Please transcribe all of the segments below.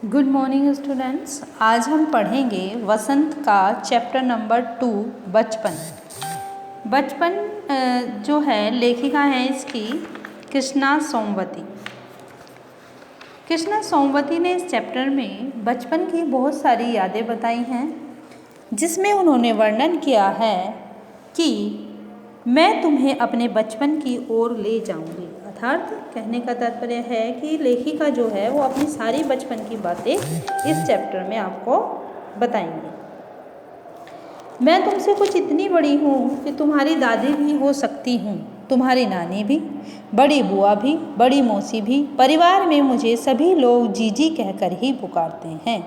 Good morning students. आज हम पढ़ेंगे वसंत का चैप्टर नंबर 2 बचपन। बचपन जो है लेखिका है इसकी कृष्णा सोमवती। कृष्णा सोमवती ने इस चैप्टर में बचपन की बहुत सारी यादें बताई हैं, जिसमें उन्होंने वर्णन किया है कि मैं तुम्हें अपने बचपन की ओर ले जाऊंगी। अर्थात कहने का तात्पर्य है कि लेखिका जो है वो अपनी सारी बचपन की बातें इस चैप्टर में आपको बताएंगी। मैं तुमसे कुछ इतनी बड़ी हूँ कि तुम्हारी दादी भी हो सकती हूँ, तुम्हारी नानी भी, बड़ी बुआ भी, बड़ी मौसी भी। परिवार में मुझे सभी लोग जीजी कहकर ही पुकारते हैं।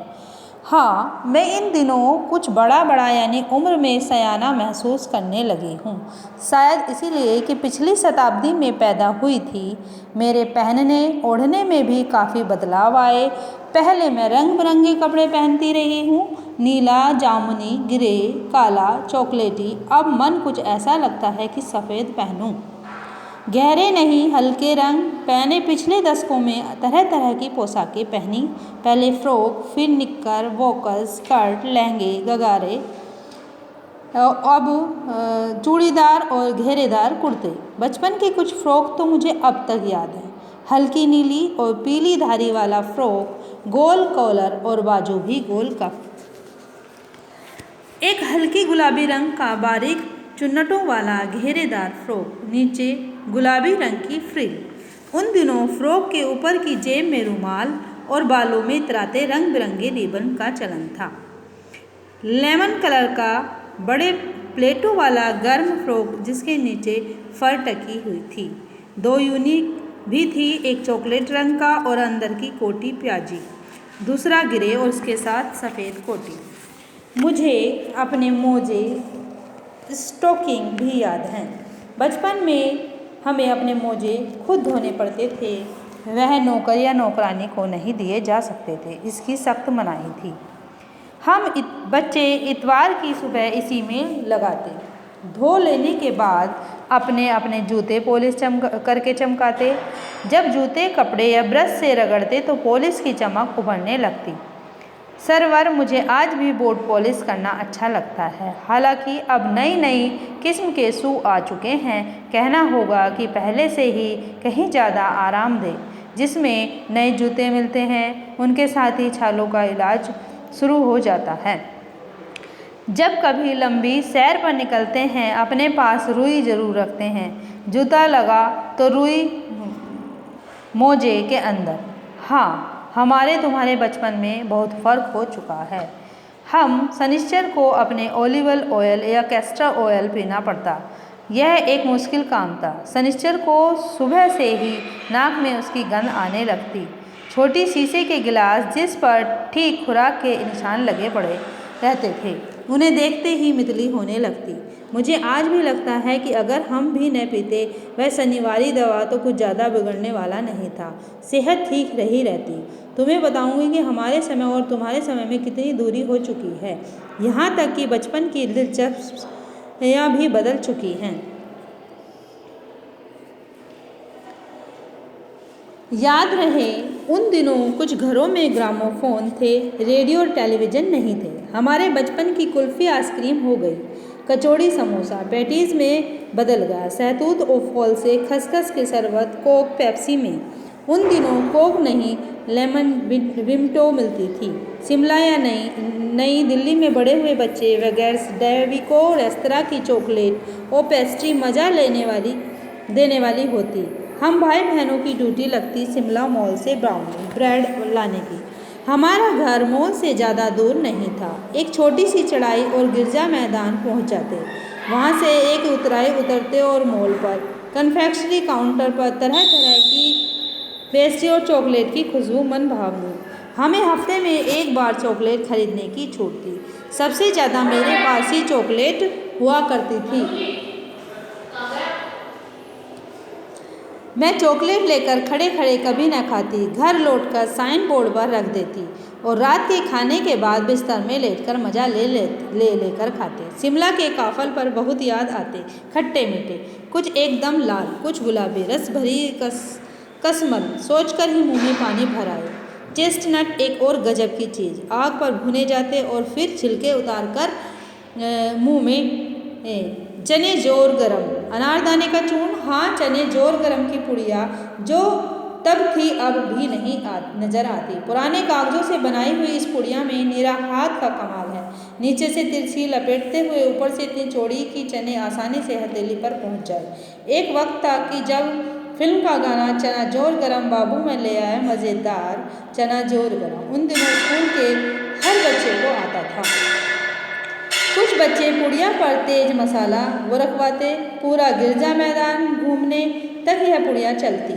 हाँ, मैं इन दिनों कुछ बड़ा यानी उम्र में सयाना महसूस करने लगी हूँ। शायद इसीलिए कि पिछली शताब्दी में पैदा हुई थी। मेरे पहनने ओढ़ने में भी काफ़ी बदलाव आए। पहले मैं रंग बिरंगे कपड़े पहनती रही हूँ, नीला, जामुनी, ग्रे, काला, चॉकलेटी। अब मन कुछ ऐसा लगता है कि सफ़ेद पहनूँ। गहरे नहीं, हल्के रंग पहने। पिछले दशकों में तरह तरह की पोशाकें पहनी। पहले फ्रॉक, फिर निक्कर, वॉकर, स्कर्ट, लहंगे, गगारे, अब चूड़ीदार और घेरेदार कुर्ते। बचपन की कुछ फ्रॉक तो मुझे अब तक याद है। हल्की नीली और पीली धारी वाला फ्रॉक, गोल कॉलर और बाजू भी गोल कफ। एक हल्की गुलाबी रंग का बारीक चुन्नटों वाला घेरेदार फ्रॉक, नीचे गुलाबी रंग की फ्रिल। उन दिनों फ्रॉक के ऊपर की जेब में रुमाल और बालों में इतराते रंग बिरंगे रिबन का चलन था। लेमन कलर का बड़े प्लेटों वाला गर्म फ्रॉक जिसके नीचे फर टकी हुई थी। 2 यूनिक भी थी, एक चॉकलेट रंग का और अंदर की कोटी प्याजी, दूसरा गिरे और उसके साथ सफ़ेद कोटी। मुझे अपने मोजे, स्टॉकिंग भी याद हैं। बचपन में हमें अपने मोजे खुद धोने पड़ते थे। वह नौकर या नौकरानी को नहीं दिए जा सकते थे, इसकी सख्त मनाही थी। हम बच्चे इतवार की सुबह इसी में लगाते। धो लेने के बाद अपने अपने जूते पॉलिश करके चमकाते। जब जूते कपड़े या ब्रश से रगड़ते तो पॉलिश की चमक उभरने लगती। सरवर, मुझे आज भी बोर्ड पॉलिश करना अच्छा लगता है। हालांकि अब नई किस्म के शू आ चुके हैं। कहना होगा कि पहले से ही कहीं ज़्यादा आरामदेह, जिसमें नए जूते मिलते हैं। उनके साथ ही छालों का इलाज शुरू हो जाता है। जब कभी लंबी सैर पर निकलते हैं, अपने पास रुई ज़रूर रखते हैं। जूता लगा तो रुई मोजे के अंदर। हाँ, हमारे तुम्हारे बचपन में बहुत फ़र्क हो चुका है। हम शनिश्चर को अपने ऑलिव ऑयल या कैस्टर ऑयल पीना पड़ता। यह एक मुश्किल काम था। शनिश्चर को सुबह से ही नाक में उसकी गंध आने लगती। छोटी शीशे के गिलास जिस पर ठीक खुराक के निशान लगे पड़े रहते थे, उन्हें देखते ही मितली होने लगती। मुझे आज भी लगता है कि अगर हम भी न पीते वह शनिवारी दवा तो कुछ ज़्यादा बिगड़ने वाला नहीं था। सेहत ठीक रही रहती। तुम्हें बताऊंगी कि हमारे समय और तुम्हारे समय में कितनी दूरी हो चुकी है। यहाँ तक कि बचपन की दिलचस्पियाँ भी बदल चुकी हैं। याद रहे, उन दिनों कुछ घरों में ग्रामोफोन थे, रेडियो और टेलीविज़न नहीं थे। हमारे बचपन की कुल्फ़ी आइसक्रीम हो गई, कचौड़ी समोसा पैटीज़ में बदल गया, सहतूत और फल से खसखस के शरबत, कोक पेप्सी में। उन दिनों कोक नहीं, लेमन विमटो मिलती थी। शिमला या नई दिल्ली में बड़े हुए बच्चे बगैर डेविको रेस्तरां की चॉकलेट और पेस्ट्री मज़ा देने वाली होती। हम भाई बहनों की ड्यूटी लगती शिमला मॉल से ब्राउनी ब्रेड लाने की। हमारा घर मॉल से ज़्यादा दूर नहीं था। एक छोटी सी चढ़ाई और गिरजा मैदान पहुंच जाते। वहां से एक उतरते और मॉल पर कन्फेक्शनरी काउंटर पर तरह तरह की पेस्ट्री और चॉकलेट की खुशबू मन भावनी। हमें हफ्ते में एक बार चॉकलेट खरीदने की छूट थी। सबसे ज़्यादा मेरे पास ही चॉकलेट हुआ करती थी। मैं चॉकलेट लेकर खड़े खड़े कभी न खाती, घर लौटकर साइन बोर्ड पर रख देती और रात के खाने के बाद बिस्तर में लेटकर मज़ा लेकर खाते। शिमला के काफल पर बहुत याद आते, खट्टे मीठे, कुछ एकदम लाल, कुछ गुलाबी, रस भरी कसमल सोचकर ही मुँह में पानी भर आए। चेस्टनट एक और गजब की चीज़, आग पर भुने जाते और फिर छिलके उतार कर मुँह में चने जोर गरम, अनारदाने का चूर्ण, हाँ चने जोर गरम की पुड़िया जो तब थी अब भी नहीं नजर आती। पुराने कागजों से बनाई हुई इस पुड़िया में निरा हाथ का कमाल है। नीचे से तिरछी लपेटते हुए ऊपर से इतनी चौड़ी कि चने आसानी से हथेली पर पहुंच जाए। एक वक्त था कि जब फिल्म का गाना चना जोर गरम बाबू में ले आए मज़ेदार चना जोर गरम उन दिनों स्कूल के हर बच्चे को आता था। कुछ बच्चे पुड़िया पर तेज मसाला वो रखवाते, पूरा गिरजा मैदान घूमने तक यह पुड़िया चलती।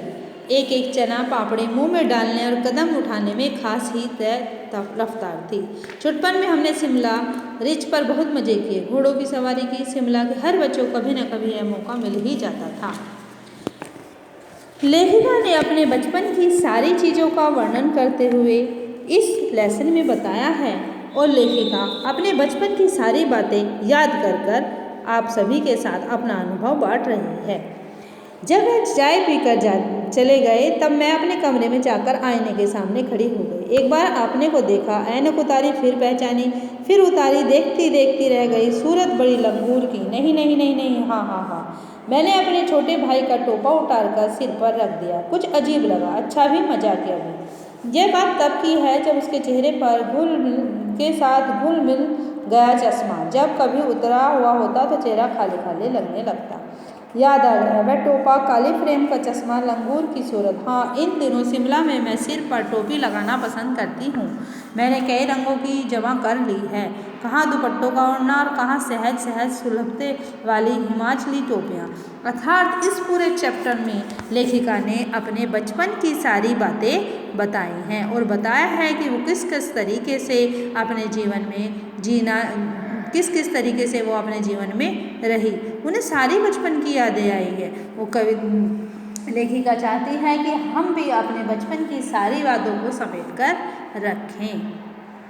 एक एक चना पापड़ी मुंह में डालने और कदम उठाने में खास ही तय रफ्तार थी। छुटपन में हमने शिमला रिज पर बहुत मजे किए, घोड़ों की सवारी की। शिमला के हर बच्चों को कभी न कभी यह मौका मिल ही जाता था। लेखिका ने अपने बचपन की सारी चीज़ों का वर्णन करते हुए इस लेसन में बताया है और लेखिका अपने बचपन की सारी बातें याद कर कर आप सभी के साथ अपना अनुभव बांट रही है। जब वह चाय पीकर चले गए तब मैं अपने कमरे में जाकर आईने के सामने खड़ी हो गई। एक बार आपने को देखा, ऐनक उतारी, फिर पहचानी, फिर उतारी, देखती देखती रह गई। सूरत बड़ी लंगूर की। नहीं नहीं नहीं नहीं, हाँ हाँ हाँ। मैंने अपने छोटे भाई का टोपा उतारकर सिर पर रख दिया। कुछ अजीब लगा, अच्छा भी, मजा किया भी। यह बात तब की है जब उसके चेहरे पर के साथ घुल मिल गया चश्मा। जब कभी उतरा हुआ होता तो चेहरा खाली खाली लगने लगता। याद आ गया वह टोपा, काली फ्रेम का चश्मा, लंगूर की सूरत। हाँ, इन दिनों शिमला में मैं सिर पर टोपी लगाना पसंद करती हूँ। मैंने कई रंगों की जमा कर ली है, कहाँ दुपट्टों का ओढ़ना और कहाँ सहज सहज सुलभते वाली हिमाचली टोपियाँ। अर्थात इस पूरे चैप्टर में लेखिका ने अपने बचपन की सारी बातें बताई हैं और बताया है कि वो किस किस तरीके से अपने जीवन में जीना, किस किस तरीके से वो अपने जीवन में रही। उन्हें सारी बचपन की यादें आई है। वो लेखिका चाहती है कि हम भी अपने बचपन की सारी यादों को समेट कर रखें।